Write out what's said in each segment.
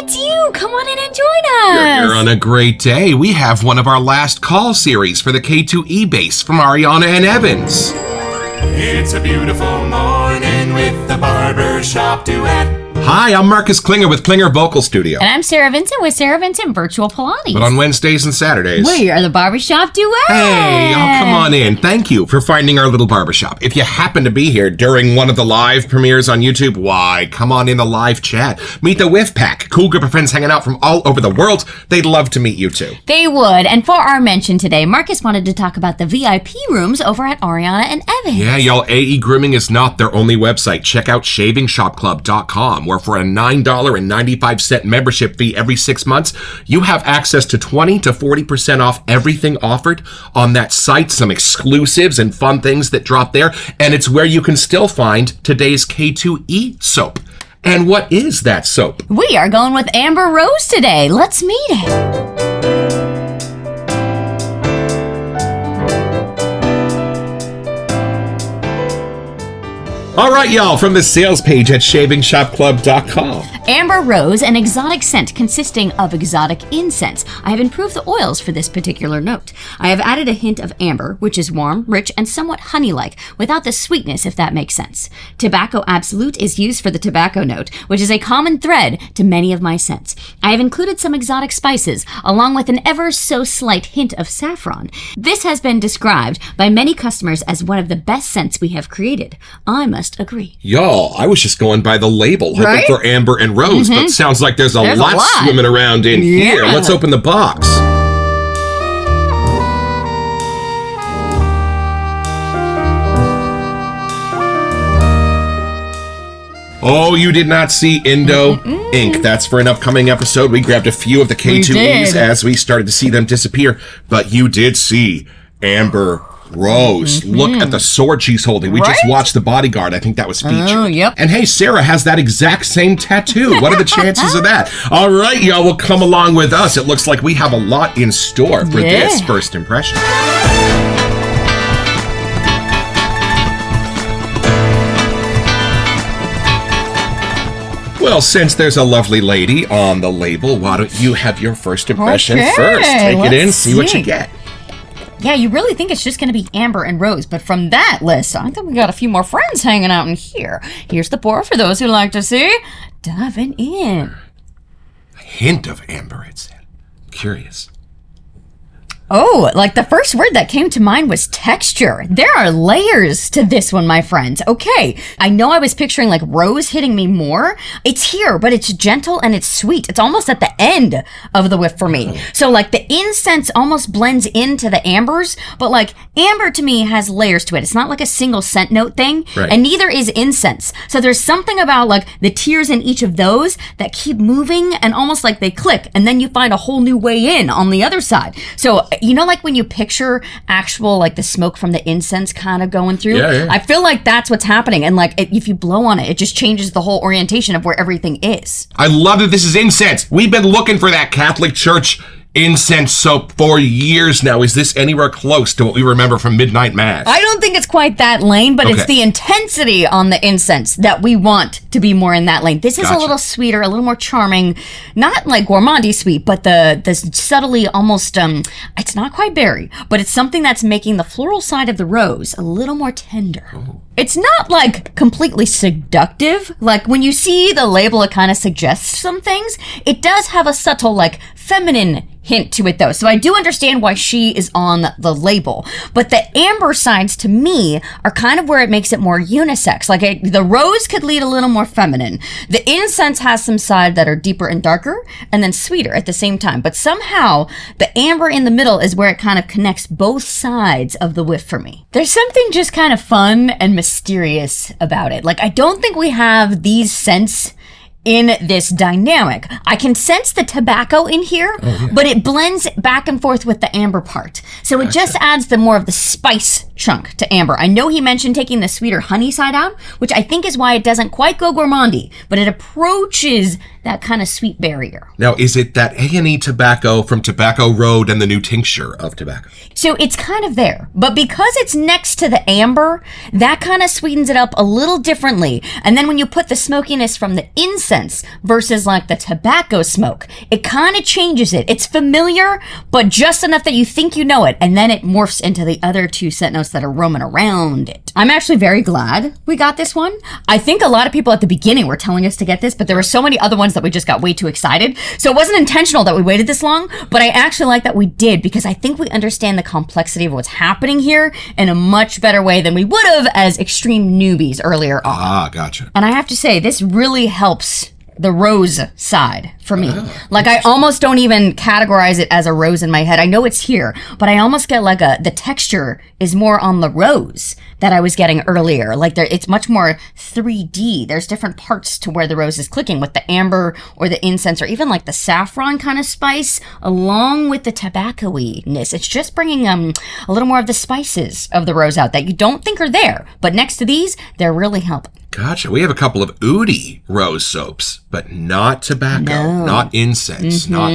it's you. Come on in and join us. You're on a great day. We have one of our last call series for the K2E base from Ariana and Evans. It's a beautiful morning with the Barbershop Duet. Hi, I'm Marcus Klinger with Klinger Vocal Studio. And I'm Sarah Vincent with Sarah Vincent Virtual Pilates. But on Wednesdays and Saturdays, we are the Barbershop Duet. Hey, come on in. Thank you for finding our little barbershop. If you happen to be here during one of the live premieres on YouTube, why, come on in the live chat. Meet the Whiff Pack. Cool group of friends hanging out from all over the world. They'd love to meet you too. They would. And for our mention today, Marcus wanted to talk about the VIP rooms over at Ariana and Evans. Yeah, y'all, AE Grooming is not their only website. Check out shavingshopclub.com, where for a $9.95 membership fee every 6 months, you have access to 20 to 40% off everything offered on that site, some exclusives and fun things that drop there, and it's where you can still find today's K2E soap. And what is that soap? We are going with Amber Rose today. Let's meet it. All right, y'all, from the sales page at shavingshopclub.com. Amber Rose, an exotic scent consisting of exotic incense. I have improved the oils for this particular note. I have added a hint of amber, which is warm, rich, and somewhat honey-like, without the sweetness, if that makes sense. Tobacco Absolute is used for the tobacco note, which is a common thread to many of my scents. I have included some exotic spices, along with an ever so slight hint of saffron. This has been described by many customers as one of the best scents we have created. I must agree. Y'all, I was just going by the label, Right? hoping for Amber and Rose, but sounds like there's a lot swimming around in here. Let's open the box. Oh, you did not see Indo Ink. That's for an upcoming episode. We grabbed a few of the K2Es as we started to see them disappear, but you did see Amber Rose. Look at the sword she's holding. We just watched The Bodyguard. I think that was featured. Oh, yep. And hey, Sarah has that exact same tattoo. What are the chances of that? All right, y'all, will come along with us. It looks like we have a lot in store for this first impression. Well, since there's a lovely lady on the label, why don't you have your first impression first? Take it in, see what you get. Yeah, you really think it's just going to be Amber and Rose, but from that list, I think we got a few more friends hanging out in here. Here's the pour for those who like to see. Diving in. A hint of amber, it said. Curious. Oh, like the first word that came to mind was texture. There are layers to this one, my friends. Okay, I know I was picturing like Rose hitting me more. It's here, but it's gentle and it's sweet. It's almost at the end of the whiff for me. So like the incense almost blends into the ambers, but like amber to me has layers to it. It's not like a single scent note thing, and neither is incense. So there's something about like the tiers in each of those that keep moving and almost like they click, and then you find a whole new way in on the other side. So you know, like when you picture actual, like the smoke from the incense kind of going through? I feel like that's what's happening. And like, if you blow on it, it just changes the whole orientation of where everything is. I love that this is incense. We've been looking for that Catholic Church incense soap for years now. Is this anywhere close to what we remember from Midnight Mass? I don't think it's quite that lane, but it's the intensity on the incense that we want to be more in that lane. This is a little sweeter, a little more charming, not like gourmandy sweet, but the subtly almost, it's not quite berry, but it's something that's making the floral side of the rose a little more tender. It's not like completely seductive. Like when you see the label, it kind of suggests some things. It does have a subtle like feminine hint to it though. So I do understand why she is on the label. But the amber sides to me are kind of where it makes it more unisex. Like the rose could lead a little more feminine. The incense has some side that are deeper and darker and then sweeter at the same time. But somehow the amber in the middle is where it kind of connects both sides of the whiff for me. There's something just kind of fun and mysterious about it. Like I don't think we have these scents in this dynamic. I can sense the tobacco in here, but it blends back and forth with the amber part. So it just adds the more of the spice chunk to amber. I know he mentioned taking the sweeter honey side out, which I think is why it doesn't quite go gourmandy, but it approaches that kind of sweet barrier. Now, is it that A&E tobacco from Tobacco Road and the new tincture of tobacco? So it's kind of there, but because it's next to the amber, that kind of sweetens it up a little differently. And then when you put the smokiness from the incense versus like the tobacco smoke, it kind of changes it. It's familiar, but just enough that you think you know it, and then it morphs into the other two scent notes that are roaming around it. I'm actually very glad we got this one. I think a lot of people at the beginning were telling us to get this, but there were so many other ones that we just got way too excited. So it wasn't intentional that we waited this long, but I actually like that we did, because I think we understand the complexity of what's happening here in a much better way than we would have as extreme newbies earlier on. Ah, gotcha. And I have to say, this really helps the rose side for me. Like, I almost don't even categorize it as a rose in my head. I know it's here, but I almost get like the texture is more on the rose that I was getting earlier. Like, it's much more 3D. There's different parts to where the rose is clicking with the amber or the incense or even like the saffron kind of spice along with the tobacco-y-ness. It's just bringing a little more of the spices of the rose out that you don't think are there. But next to these, they're really helping. Gotcha. We have a couple of Oudie rose soaps, but not tobacco, not incense, not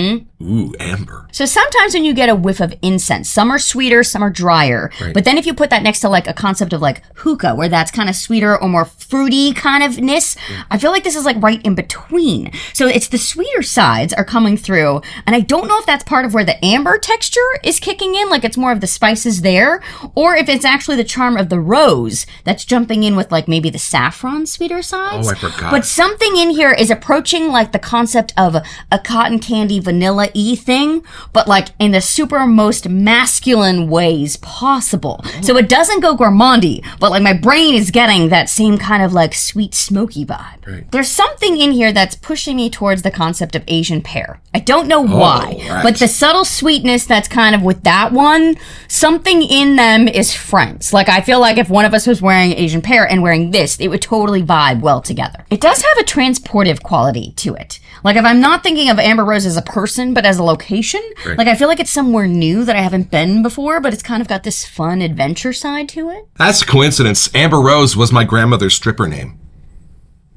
amber. So sometimes when you get a whiff of incense, some are sweeter, some are drier. Right. But then if you put that next to like a concept of like hookah, where that's kind of sweeter or more fruity kind of-ness, I feel like this is like right in between. So it's the sweeter sides are coming through, and I don't know if that's part of where the amber texture is kicking in, like it's more of the spices there, or if it's actually the charm of the rose that's jumping in with like maybe the saffron sweeter sides. Oh, I forgot. But something in here is approaching like the concept of a cotton candy vanilla-y thing, but like in the super most masculine ways possible. So it doesn't go gourmandy, but like my brain is getting that same kind of like sweet smoky vibe. Right. There's something in here that's pushing me towards the concept of Asian pear. I don't know why, right. but the subtle sweetness that's kind of with that one, something in them is friends. Like, I feel like if one of us was wearing Asian pear and wearing this, it would totally vibe well together. It does have a transportive quality to it. Like, if I'm not thinking of Amber Rose as a person, but as a location, Right. like I feel like it's somewhere new that I haven't been before, but it's kind of got this fun adventure side to it. That's a coincidence. Amber Rose was my grandmother's stripper name.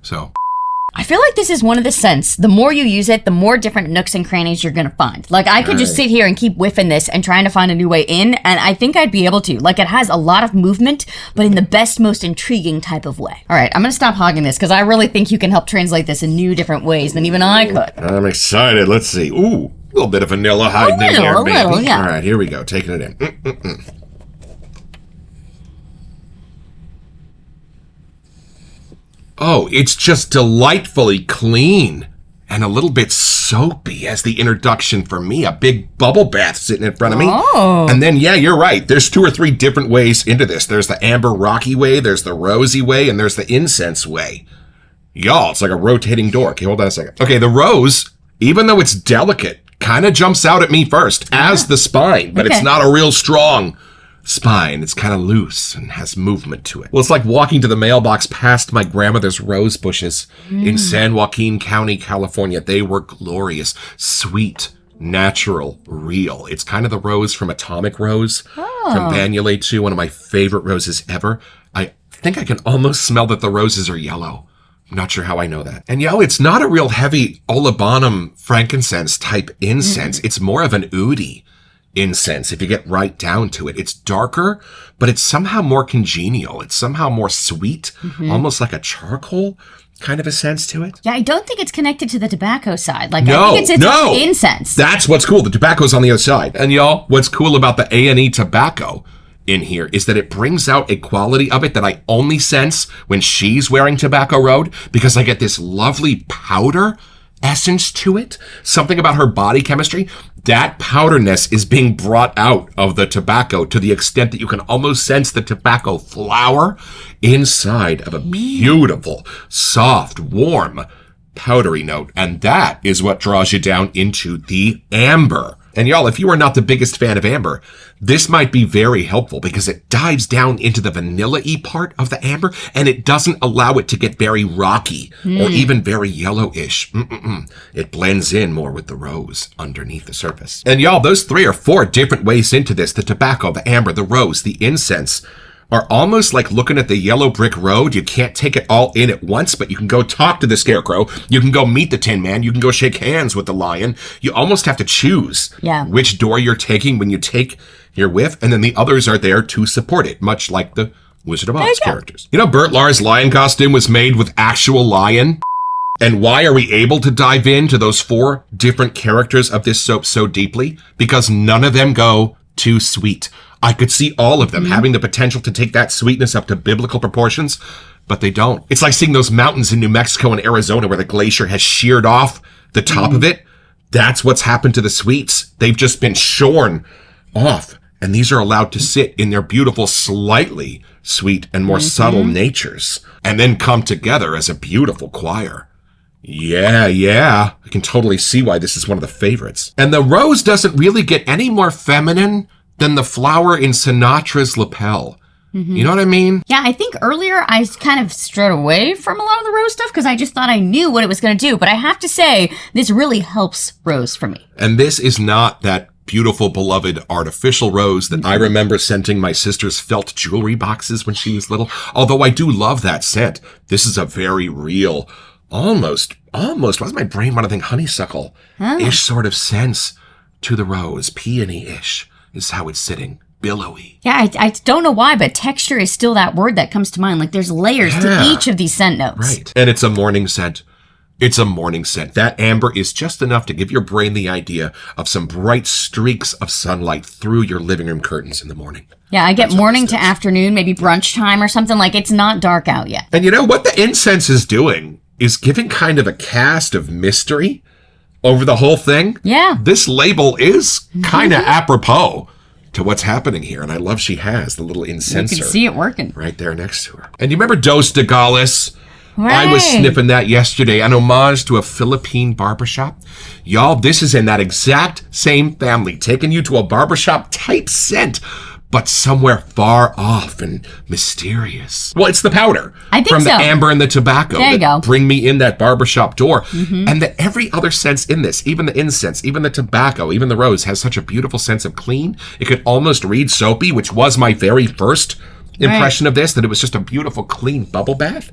So... I feel like this is one of the scents. The more you use it, the more different nooks and crannies you're gonna find. Like, I could just sit here and keep whiffing this and trying to find a new way in, and I think I'd be able to. Like, it has a lot of movement, but in the best, most intriguing type of way. All right, I'm gonna stop hogging this, because I really think you can help translate this in new different ways than even I could. I'm excited. Let's see. Ooh, a little bit of vanilla hiding in there, baby. Yeah. All right, here we go. Taking it in. Oh, it's just delightfully clean and a little bit soapy as the introduction for me. A big bubble bath sitting in front of me. Oh. And then, yeah, you're right. There's 2 or 3 different ways into this. There's the amber rocky way, there's the rosy way, and there's the incense way. Y'all, it's like a rotating door. Okay, hold on a second. Okay, the rose, even though it's delicate, kind of jumps out at me first as the spine, but it's not a real strong spine. It's kind of loose and has movement to it. Well, it's like walking to the mailbox past my grandmother's rose bushes in San Joaquin County, California. They were glorious, sweet, natural, real. It's kind of the rose from Atomic Rose from Vanillate 2, one of my favorite roses ever. I think I can almost smell that the roses are yellow. I'm not sure how I know that. And it's not a real heavy olibanum frankincense type incense. It's more of an oudie incense if you get right down to it. It's darker, but it's somehow more congenial. It's somehow more sweet, almost like a charcoal kind of a sense to it. Yeah, I don't think it's connected to the tobacco side. Like, No, I think it's own incense. That's what's cool. The tobacco's on the other side. And y'all, what's cool about the A&E tobacco in here is that it brings out a quality of it that I only sense when she's wearing Tobacco Road, because I get this lovely powder essence to it. Something about her body chemistry. That powderness is being brought out of the tobacco to the extent that you can almost sense the tobacco flower inside of a beautiful, soft, warm, powdery note. And that is what draws you down into the amber. And y'all, if you are not the biggest fan of amber, this might be very helpful because it dives down into the vanilla-y part of the amber and it doesn't allow it to get very rocky or even very yellowish. It blends in more with the rose underneath the surface. And y'all, those 3 or 4 different ways into this: the tobacco, the amber, the rose, the incense. are almost like looking at the yellow brick road. You can't take it all in at once, but you can go talk to the Scarecrow. You can go meet the Tin Man. You can go shake hands with the Lion. You almost have to choose which door you're taking when you take your whiff, and then the others are there to support it, much like the Wizard of Oz characters. You know, Bert Lahr's lion costume was made with actual lion. And why are we able to dive into those 4 different characters of this soap so deeply? Because none of them go too sweet. I could see all of them having the potential to take that sweetness up to biblical proportions, but they don't. It's like seeing those mountains in New Mexico and Arizona where the glacier has sheared off the top of it. That's what's happened to the sweets. They've just been shorn off. And these are allowed to sit in their beautiful, slightly sweet and more subtle natures and then come together as a beautiful choir. Yeah. I can totally see why this is one of the favorites. And the rose doesn't really get any more feminine than the flower in Sinatra's lapel. You know what I mean? Yeah, I think earlier I kind of strayed away from a lot of the rose stuff because I just thought I knew what it was going to do. But I have to say, this really helps rose for me. And this is not that beautiful, beloved artificial rose that I remember scenting my sister's felt jewelry boxes when she was little. Although I do love that scent. This is a very real, almost, why does my brain want to think honeysuckle-ish sort of sense to the rose? Peony-ish is how it's sitting. Billowy. Yeah, I don't know why, but texture is still that word that comes to mind. Like there's layers to each of these scent notes. Right. And it's a morning scent. It's a morning scent. That amber is just enough to give your brain the idea of some bright streaks of sunlight through your living room curtains in the morning. Yeah, I get morning to afternoon, maybe brunch time or something. Like it's not dark out yet. And you know what the incense is doing is giving kind of a cast of mystery over the whole thing. Yeah. This label is kind of apropos to what's happening here. And I love she has the little incenser. You can see it working. Right there next to her. And you remember Dos de Gales? Right. I was sniffing that yesterday, an homage to a Philippine barbershop. Y'all, this is in that exact same family, taking you to a barbershop type scent, but somewhere far off and mysterious. Well, it's the powder. I think from so. the amber and the tobacco there you that go. bring me in that barbershop door. And that every other sense in this, even the incense, even the tobacco, even the rose, has such a beautiful sense of clean. It could almost read soapy, which was my very first impression of this, that it was just a beautiful, clean bubble bath,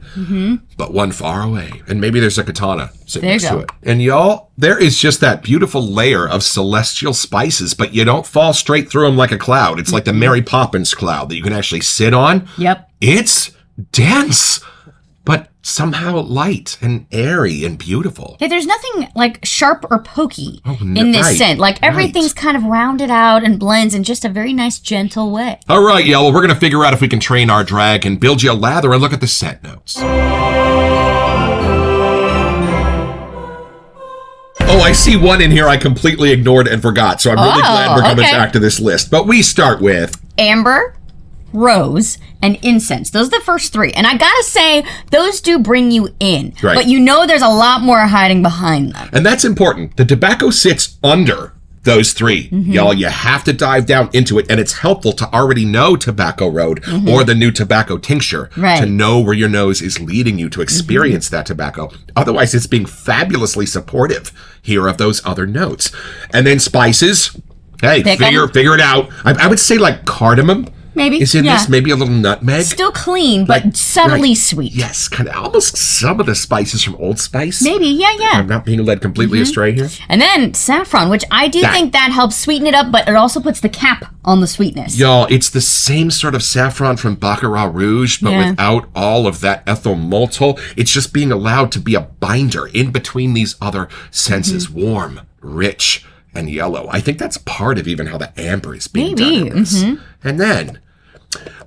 but one far away. And maybe there's a katana sitting next to it. And y'all, there is just that beautiful layer of celestial spices, but you don't fall straight through them like a cloud. It's like the Mary Poppins cloud that you can actually sit on. Yep. It's dense, but somehow light and airy and beautiful. Yeah, there's nothing like sharp or pokey in this scent. Like everything's kind of rounded out and blends in just a very nice, gentle way. All right, y'all. Well, we're going to figure out if we can train our drag and build you a lather and look at the scent notes. Oh, I see one in here I completely ignored and forgot, so I'm really glad we're coming back to this list. But we start with amber, rose, and incense. Those are the first 3. And I gotta say, those do bring you in. Right. But you know there's a lot more hiding behind them. And that's important. The tobacco sits under those 3. Y'all, you have to dive down into it, and it's helpful to already know Tobacco Road or the new tobacco tincture to know where your nose is leading you to experience that tobacco. Otherwise, it's being fabulously supportive here of those other notes. And then spices. Hey, figure it out. I would say like cardamom. Maybe. Is in this, maybe a little nutmeg. Still clean, but subtly sweet. Yes, kind of almost some of the spices from Old Spice. Maybe, yeah. I'm not being led completely astray here. And then saffron, which I do think that helps sweeten it up, but it also puts the cap on the sweetness. Y'all, it's the same sort of saffron from Baccarat Rouge, but without all of that ethyl maltol. It's just being allowed to be a binder in between these other senses. Warm, rich, and yellow. I think that's part of even how the amber is being done in this. And then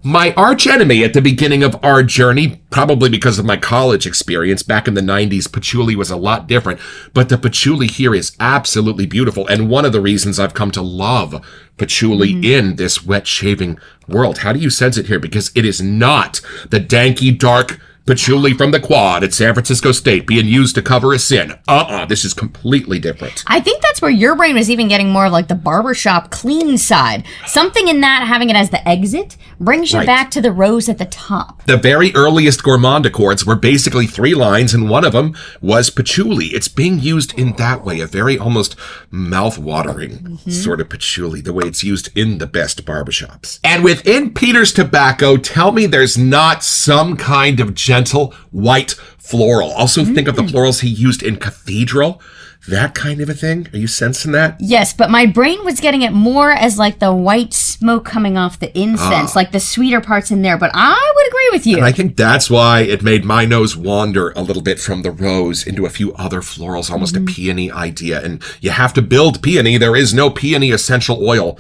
my arch enemy at the beginning of our journey, probably because of my college experience back in the 90s, patchouli was a lot different, but the patchouli here is absolutely beautiful. And one of the reasons I've come to love patchouli in this wet shaving world. How do you sense it here? Because it is not the danky, dark patchouli from the quad at San Francisco State being used to cover a sin. This is completely different. I think that's where your brain was even getting more of like the barbershop clean side. Something in that, having it as the exit, brings you back to the rose at the top. The very earliest gourmand accords were basically 3 lines, and one of them was patchouli. It's being used in that way, a very almost mouth-watering sort of patchouli, the way it's used in the best barbershops. And within Peter's tobacco, tell me there's not some kind of gentle white floral. Also think of the florals he used in Cathedral. That kind of a thing? Are you sensing that? Yes, but my brain was getting it more as like the white smoke coming off the incense, like the sweeter parts in there, but I would agree with you. And I think that's why it made my nose wander a little bit from the rose into a few other florals, almost a peony idea. And you have to build peony. There is no peony essential oil.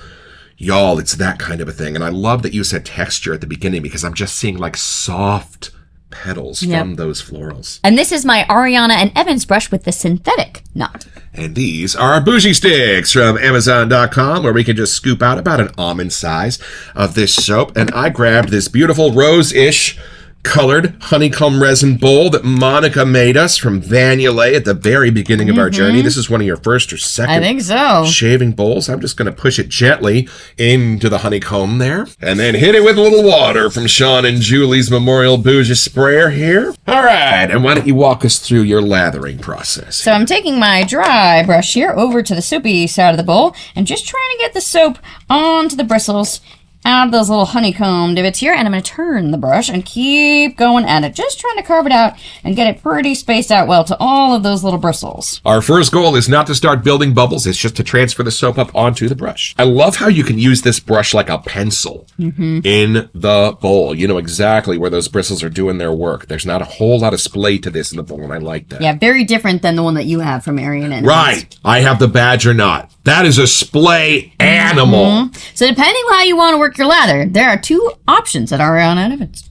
Y'all, it's that kind of a thing. And I love that you said texture at the beginning because I'm just seeing like soft petals from those florals. And this is my Ariana and Evans brush with the synthetic knot. And these are our bougie sticks from Amazon.com, where we can just scoop out about an almond size of this soap. And I grabbed this beautiful rose-ish colored honeycomb resin bowl that Monica made us from Vanulay at the very beginning of our journey. This is one of your first or second I think so. shaving bowls. I'm just going to push it gently into the honeycomb there and then hit it with a little water from Sean and Julie's Memorial Bougie Sprayer here. All right, and why don't you walk us through your lathering process? So I'm taking my dry brush here over to the soapy side of the bowl and just trying to get the soap onto the bristles out of those little honeycomb divots here, and I'm going to turn the brush and keep going at it, just trying to carve it out and get it pretty spaced out well to all of those little bristles. Our first goal is not to start building bubbles, it's just to transfer the soap up onto the brush. I love how you can use this brush like a pencil in the bowl. You know exactly where those bristles are doing their work. There's not a whole lot of splay to this in the bowl, and I like that. Yeah, very different than the one that you have from Ariana. Right. I have the badger knot. That is a splay animal. So depending on how you want to work your lather, there are 2 options at Ariana and Evans.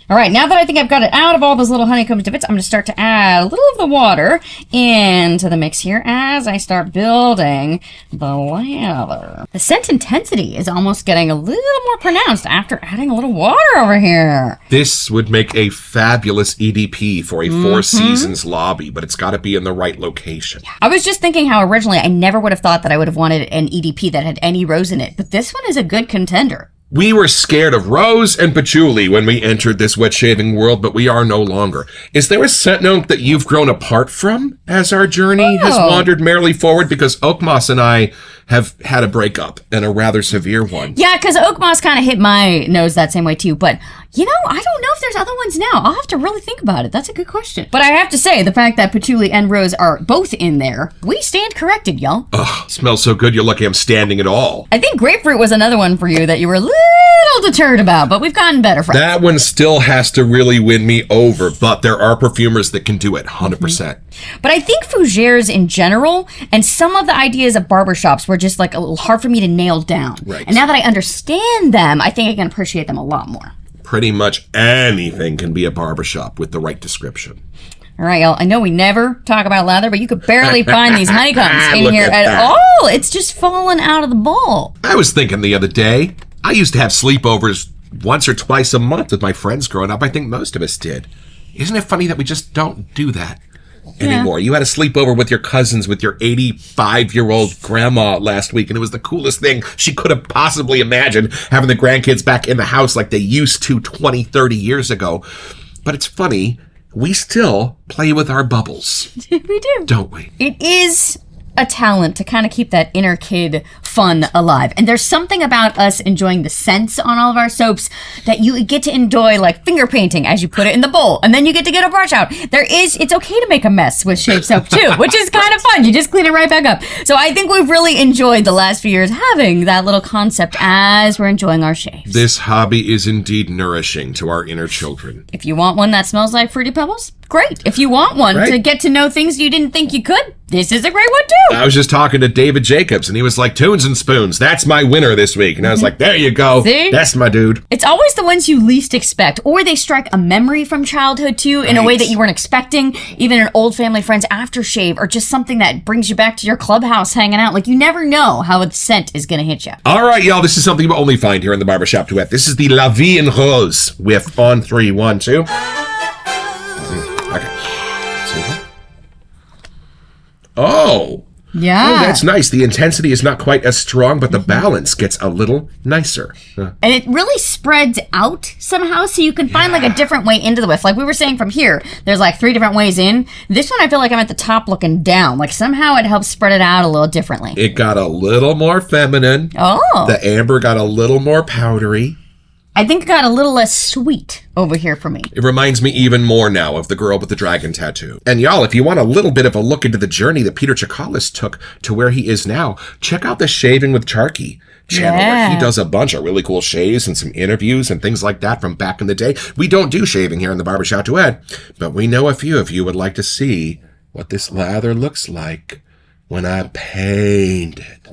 All right, now that I think I've got it out of all those little honeycomb divots, I'm going to start to add a little of the water into the mix here as I start building the lather. The scent intensity is almost getting a little more pronounced after adding a little water over here. This would make a fabulous EDP for a Four Seasons lobby, but it's got to be in the right location. I was just thinking how originally I never would have thought that I would have wanted an EDP that had any rose in it, but this one is a good contender. We were scared of rose and patchouli when we entered this wet shaving world, but we are no longer. Is there a scent note that you've grown apart from as our journey has wandered merrily forward? Because Oak Moss and I have had a breakup, and a rather severe one. Yeah, because Oak Moss kind of hit my nose that same way too. But, you know, I don't know if there's other ones now. I'll have to really think about it. That's a good question. But I have to say, the fact that patchouli and rose are both in there, we stand corrected, y'all. Ugh, smells so good you're lucky I'm standing at all. I think grapefruit was another one for you that you were a little deterred about, but we've gotten better from that one still has to really win me over, but there are perfumers that can do it, 100%. But I think fougères in general, and some of the ideas of barbershops were just like a little hard for me to nail down. Right. And now that I understand them, I think I can appreciate them a lot more. Pretty much anything can be a barbershop with the right description. All right, y'all. I know we never talk about lather, but you could barely find these honeycombs in here at all. It's just fallen out of the bowl. I was thinking the other day, I used to have sleepovers once or twice a month with my friends growing up. I think most of us did. Isn't it funny that we just don't do that anymore? You had a sleepover with your cousins with your 85-year-old grandma last week, and it was the coolest thing she could have possibly imagined, having the grandkids back in the house like they used to 20, 30 years ago. But it's funny, we still play with our bubbles. We do. Don't we? It is a talent to kind of keep that inner kid fun alive. And there's something about us enjoying the scents on all of our soaps that you get to enjoy, like finger painting as you put it in the bowl. And then you get to get a brush out. It's okay to make a mess with shave soap too, which is kind of fun. You just clean it right back up. So I think we've really enjoyed the last few years having that little concept as we're enjoying our shaves. This hobby is indeed nourishing to our inner children. If you want one that smells like Fruity Pebbles, great. If you want one to get to know things you didn't think you could, this is a great one too. I was just talking to David Jacobs, and he was like, Tunes and Spoons, that's my winner this week. And I was like, there you go. See? That's my dude. It's always the ones you least expect, or they strike a memory from childhood too, in a way that you weren't expecting, even an old family friend's aftershave, or just something that brings you back to your clubhouse hanging out. Like, you never know how a scent is going to hit you. All right, y'all, this is something you only find here in the Barbershop Duet. This is the La Vie en Rose with On 3, 1, 2. Okay. See that? Oh. Yeah. Oh, that's nice. The intensity is not quite as strong, but the balance gets a little nicer. And it really spreads out somehow, so you can find like a different way into the whiff. Like we were saying from here, there's like 3 different ways in. This one, I feel like I'm at the top looking down. Like somehow it helps spread it out a little differently. It got a little more feminine. Oh. The amber got a little more powdery. I think it got a little less sweet over here for me. It reminds me even more now of the girl with the dragon tattoo. And y'all, if you want a little bit of a look into the journey that Peter Chikalis took to where he is now, check out the Shaving with Charky channel where he does a bunch of really cool shaves and some interviews and things like that from back in the day. We don't do shaving here in the Barbershop Duet, but we know a few of you would like to see what this lather looks like when I paint it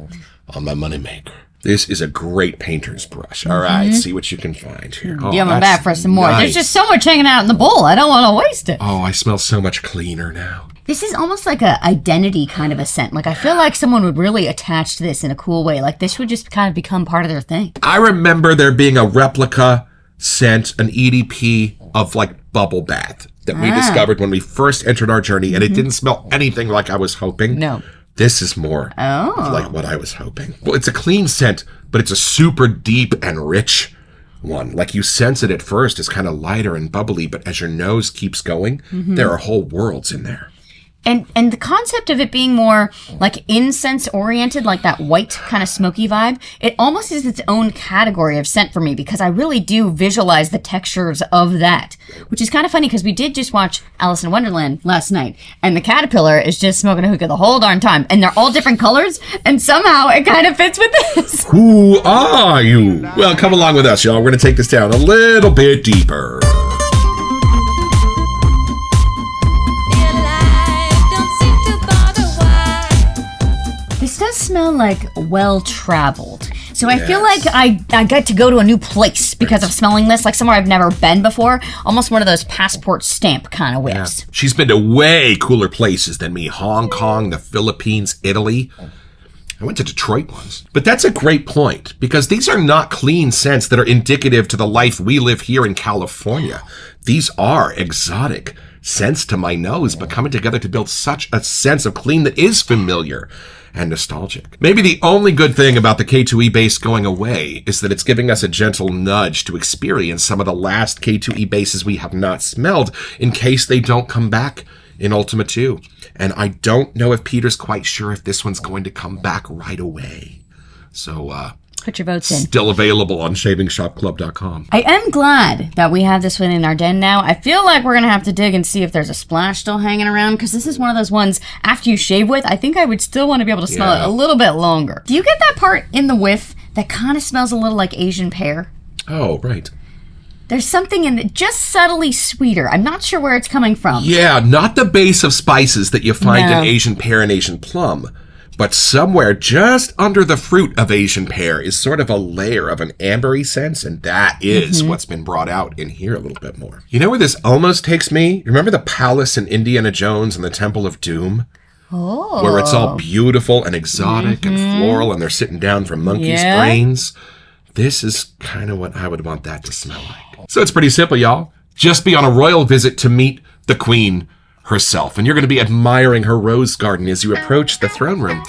on my moneymaker. This is a great painter's brush. All right, see what you can find here. Oh, I'm back for some more. nice. There's just so much hanging out in the bowl. I don't want to waste it. Oh, I smell so much cleaner now. This is almost like a identity kind of a scent. Like I feel like someone would really attach to this in a cool way. Like this would just kind of become part of their thing. I remember there being a replica scent, an EDP of like bubble bath that we discovered when we first entered our journey, and it didn't smell anything like I was hoping. No. This is more like what I was hoping. Well, it's a clean scent, but it's a super deep and rich one. Like you sense it at first as kind of lighter and bubbly, but as your nose keeps going, there are whole worlds in there. And the concept of it being more like incense oriented, like that white kind of smoky vibe, it almost is its own category of scent for me because I really do visualize the textures of that, which is kind of funny because we did just watch Alice in Wonderland last night, and the caterpillar is just smoking a hookah the whole darn time, and they're all different colors, and somehow it kind of fits with this. Who are you? Well, come along with us, y'all. We're going to take this down a little bit deeper. This does smell like well-traveled. So I feel like I get to go to a new place because of smelling this, like somewhere I've never been before. Almost one of those passport stamp kind of whiffs. Yeah. She's been to way cooler places than me. Hong Kong, the Philippines, Italy. I went to Detroit once. But that's a great point, because these are not clean scents that are indicative to the life we live here in California. These are exotic scents to my nose, but coming together to build such a sense of clean that is familiar and nostalgic. Maybe the only good thing about the K2E base going away is that it's giving us a gentle nudge to experience some of the last K2E bases we have not smelled in case they don't come back in Ultima 2. And I don't know if Peter's quite sure if this one's going to come back right away. So, put your votes in. Still available on shavingshopclub.com. I am glad that we have this one in our den now. I feel like we're going to have to dig and see if there's a splash still hanging around, because this is one of those ones, after you shave with, I think I would still want to be able to smell it a little bit longer. Do you get that part in the whiff that kind of smells a little like Asian pear? Oh, right. There's something in it just subtly sweeter. I'm not sure where it's coming from. Yeah, not the base of spices that you find in Asian pear and Asian plum. But somewhere just under the fruit of Asian pear is sort of a layer of an ambery sense, and that is what's been brought out in here a little bit more. You know where this almost takes me? Remember the palace in Indiana Jones and the Temple of Doom? Oh. Where it's all beautiful and exotic and floral, and they're sitting down from monkeys' brains? This is kind of what I would want that to smell like. So it's pretty simple, y'all. Just be on a royal visit to meet the queen herself, and you're going to be admiring her rose garden as you approach the throne room.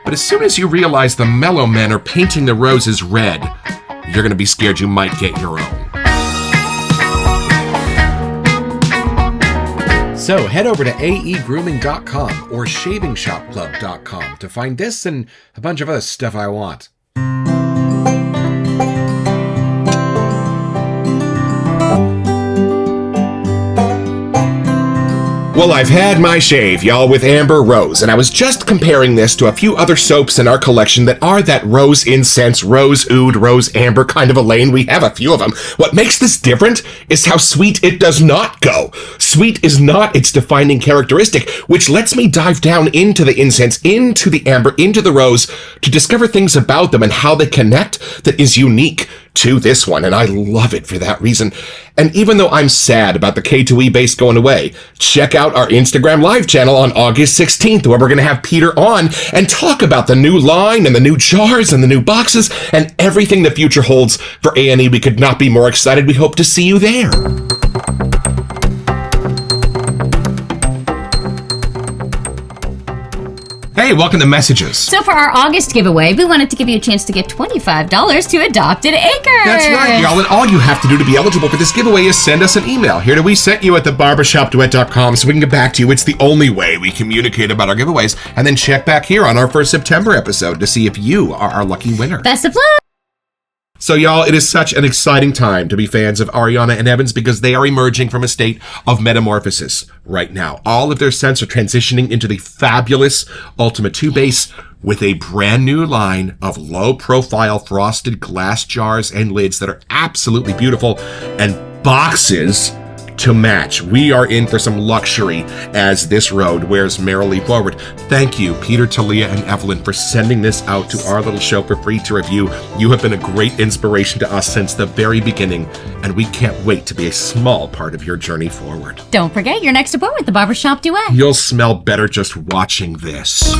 But as soon as you realize the mellow men are painting the roses red, you're going to be scared you might get your own. So head over to aegrooming.com or shavingshopclub.com to find this and a bunch of other stuff I want. Well, I've had my shave, y'all, with Amber Rose, and I was just comparing this to a few other soaps in our collection that are that rose incense, rose oud, rose amber kind of a lane. We have a few of them. What makes this different is how sweet it does not go. Sweet is not its defining characteristic, which lets me dive down into the incense, into the amber, into the rose, to discover things about them and how they connect that is unique to this one, and I love it for that reason. And even though I'm sad about the K2E base going away, check out our Instagram live channel on August 16th, where we're going to have Peter on and talk about the new line and the new jars and the new boxes and everything the future holds for A&E. We could not be more excited. We hope to see you there. Hey, welcome to Messages. So for our August giveaway, we wanted to give you a chance to get $25 to Adopted Acre. That's right, y'all. And all you have to do to be eligible for this giveaway is send us an email. Here to We Sent You at thebarbershopduet.com so we can get back to you. It's the only way we communicate about our giveaways. And then check back here on our first September episode to see if you are our lucky winner. Best of luck. So, y'all, it is such an exciting time to be fans of Ariana and Evans because they are emerging from a state of metamorphosis right now. All of their scents are transitioning into the fabulous Ultima 2 base with a brand new line of low-profile frosted glass jars and lids that are absolutely beautiful and boxes to match. We are in for some luxury as this road wears merrily forward. Thank you, Peter, Talia, and Evelyn, for sending this out to our little show for free to review. You have been a great inspiration to us since the very beginning, and we can't wait to be a small part of your journey forward. Don't forget, you're next aboard with the Barbershop Duet. You'll smell better just watching this.